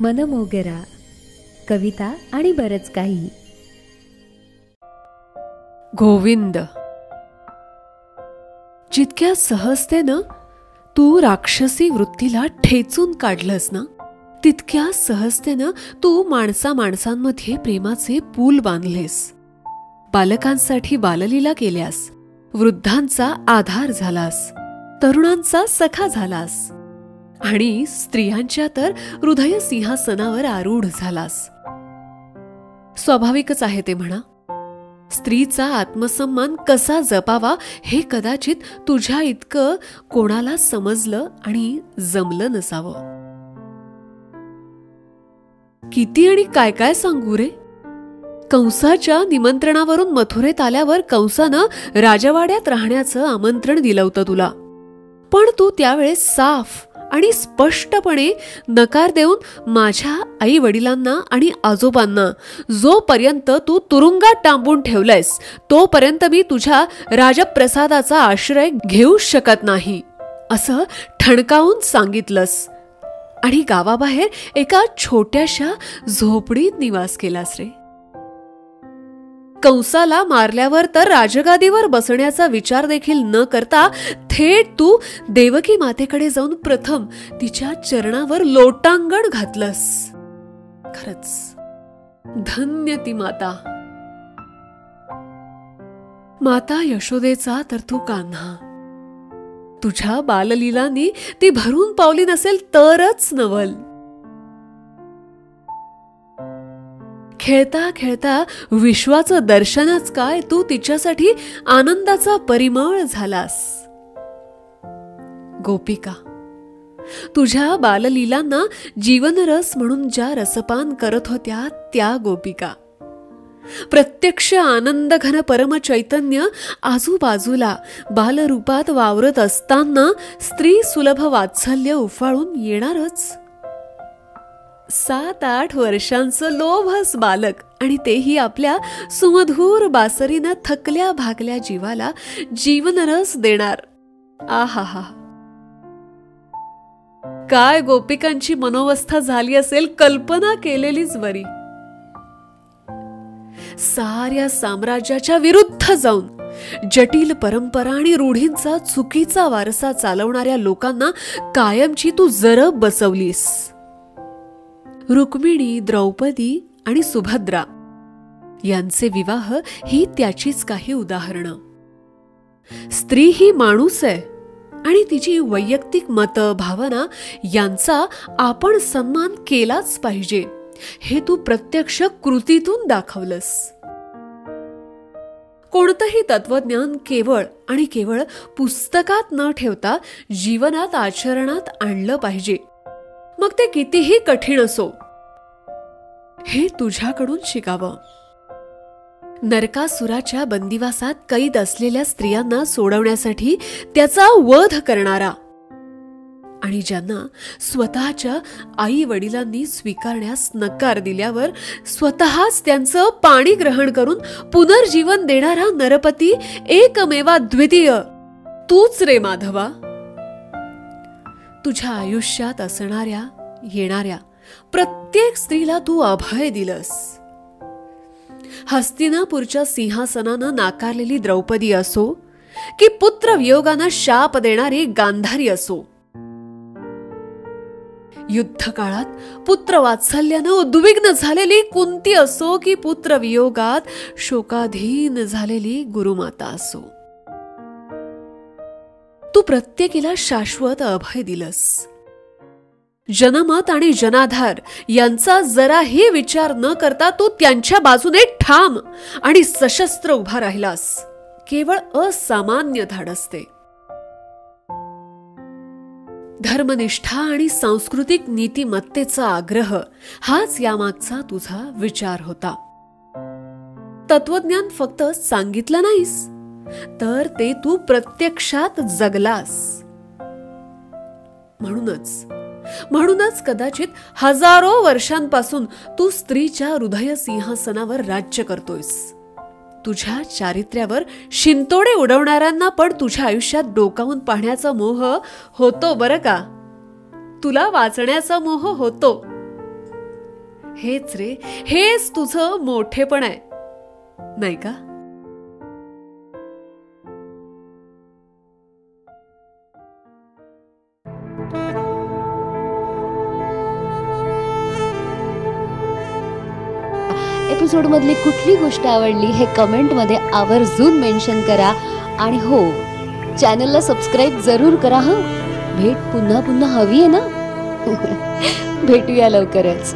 मनमोगरा, कविता आणि बरंच काही. गोविंद, जितक्या सहजतेनं तू राक्षसी वृत्तीला ठेचून काढलंस ना, तितक्या सहजतेनं तू माणसांमध्ये प्रेमाचे पूल बांधलेस. बालकांसाठी बाललीला केल्यास, वृद्धांचा आधार झालास, तरुणांचा सखा झालास आणि स्त्रियांच्या तर हृदय सिंहासनावर आरूढ झालास. स्वाभाविकच आहे ते म्हणा. स्त्रीचा आत्मसन्मान कसा जपावा हे कदाचित तुझ्या इतकं कोणाला समजलं आणि जमलं नसावं. किती आणि काय काय सांगू रे. कंसाच्या निमंत्रणावरून मथुरेत आल्यावर कंसानं राजवाड्यात राहण्याचं आमंत्रण दिलं होतं तुला. पण तू त्यावेळेस साफ आणि स्पष्टपणे नकार देऊन माझ्या आई वडिलांना आणि आजोबांना जोपर्यंत तू तुरुंगात डांबून ठेवलंयस तोपर्यंत मी तुझ्या राजप्रसादाचा आश्रय घेऊ शकत नाही असं ठणकावून सांगितलंस आणि गावाबाहेर एका छोट्याशा झोपडीत निवास केलास रे. कंसाला मारल्यावर तर राजगादीवर बसण्याचा विचार देखील न करता थेट तू देवकी मातेकडे जाऊन प्रथम तिच्या चरणावर लोटांगण घातलंस. खरंच धन्य ती माता. माता यशोदेचा तर तू कान्हा. तुझ्या बाललीलांनी ती भरून पावली नसेल तरच नवल. खेळता खेळता विश्वाचं दर्शनच काय तू तिच्यासाठी आनंदाचा परिमळ झालास. गोपिका, तुझ्या बाललीलांना जीवनरस म्हणून ज्या रसपान करत होत्या त्या गोपिका. प्रत्यक्ष आनंदघन परमचैतन्य आजूबाजूला बालरूपात वावरत असताना स्त्री सुलभ वात्सल्य उफाळून येणारच. 7-8 वर्षांचं लोभस बालक आणि तेही आपल्या सुमधूर बासरीनं थकल्या भागल्या जीवाला जीवनरस देणार. आहा, काय गोपिकांची मनोवस्था झाली असेल कल्पना केलेलीच बरी. साऱ्या साम्राज्याच्या विरुद्ध जाऊन जटिल परंपरा आणि रूढींचा चुकीचा वारसा चालवणाऱ्या लोकांना कायमची तू जरब बसवलीस. रुक्मिणी, द्रौपदी आणि सुभद्रा यांचे विवाह ही त्याचीच काही उदाहरणं. स्त्री ही माणूस आहे आणि तिची वैयक्तिक मत, भावना यांचा आपण सन्मान केलाच पाहिजे हे तू प्रत्यक्ष कृतीतून दाखवलंस. कोणतंही तत्वज्ञान केवळ आणि केवळ पुस्तकात न ठेवता जीवनात आचरणात आणलं पाहिजे, मग ते कितीही कठीण असो. हे तुझ्याकडून शिकावं. नरकासुराच्या बंदिवासात कैद असलेल्या स्त्रियांना सोडवण्यासाठी त्याचा वध करणारा आणि ज्यांना स्वतःच्या आई वडिलांनी स्वीकारण्यास नकार दिल्यावर स्वतःच त्यांचं पाणी ग्रहण करून पुनर्जीवन देणारा नरपती एकमेवा द्वितीय तूच रे माधवा. तुझ्या आयुष्यात असणाऱ्या येणाऱ्या प्रत्येक स्त्रीला तू अभय दिलंस. हस्तिनापूरच्या सिंहासनानं नाकारलेली द्रौपदी असो की पुत्र वियोगानं शाप देणारी गांधारी असो, युद्ध काळात पुत्र वात्सल्यानं उद्विग्न झालेली कुंती असो की पुत्र वियोगात शोकाधीन झालेली गुरुमाता असो, तू प्रत्येकीला शाश्वत अभय दिलंस. जनमत आणि जनाधार यांचा जराही विचार न करता तू त्यांच्या बाजूने ठाम आणि सशस्त्र उभा राहिलास. केवळ असामान्य धाडस ते. धर्मनिष्ठा आणि सांस्कृतिक नीतिमत्तेचा आग्रह हाच यामागचा तुझा विचार होता. तत्वज्ञान फक्त सांगितलं नाहीस तर ते तू प्रत्यक्षात जगलास. म्हणूनच कदाचित हजारो वर्षांपासून तू स्त्रीच्या हृदय सिंहासनावर राज्य करतोयस. तुझ्या चारित्र्यावर शिंतोडे उडवणाऱ्यांना पण तुझ्या आयुष्यात डोकावून पाहण्याचा मोह होतो बरं का. तुला वाचण्याचा मोह होतो, हेच रे, हेच तुझं मोठेपण आहे, नाही का? एपिसोड मधली कुठली गोष्ट आवडली हे कमेंटमध्ये आवर्जून मेन्शन करा. आणि हो, चॅनलला सबस्क्राईब जरूर करा. भेट पुन्हा पुन्हा हवी आहे ना? भेटूया लवकरच.